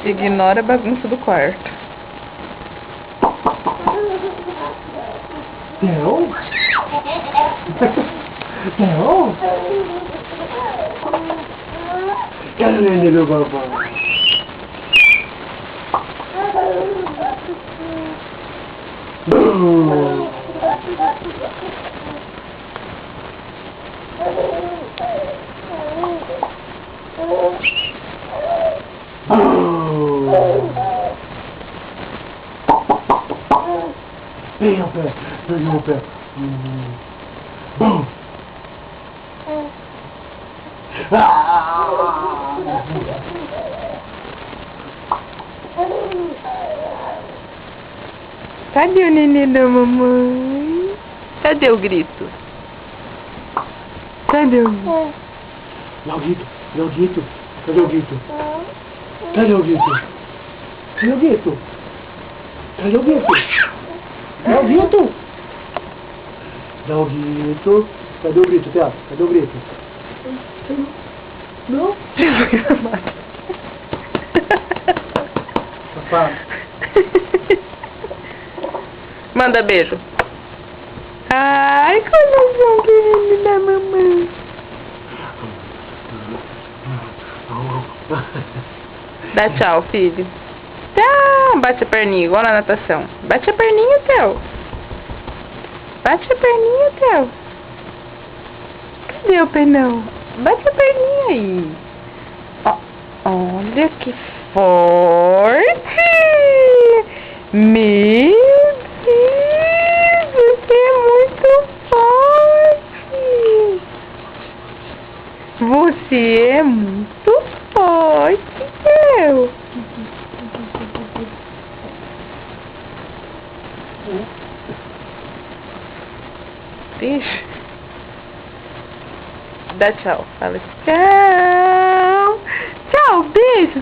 Ignora a bagunça do quarto. Não? Não? Quero neném do babá. Vem ao pé, vem ao pé. Cadê o neném da mamãe? Cadê o grito? Cadê o grito? Não grito, não grito. Cadê o grito? Cadê o grito? Cadê o grito? Cadê o grito? Não grito! Não grito. Cadê o grito, Theo? Cadê o grito? Não? Safado. Manda beijo. Ai, coração querido da mamãe. Dá tchau, filho. Tchau. Bate a perninha, igual na natação. Bate a perninha, Theo. Bate a perninha, Theo. Cadê o penão? Bate a perninha aí. Ó, olha que forte. Meu Deus, você é muito forte. Você é muito forte, Theo. Deixa. Dá tchau. Fala tchau. Tchau, beijo.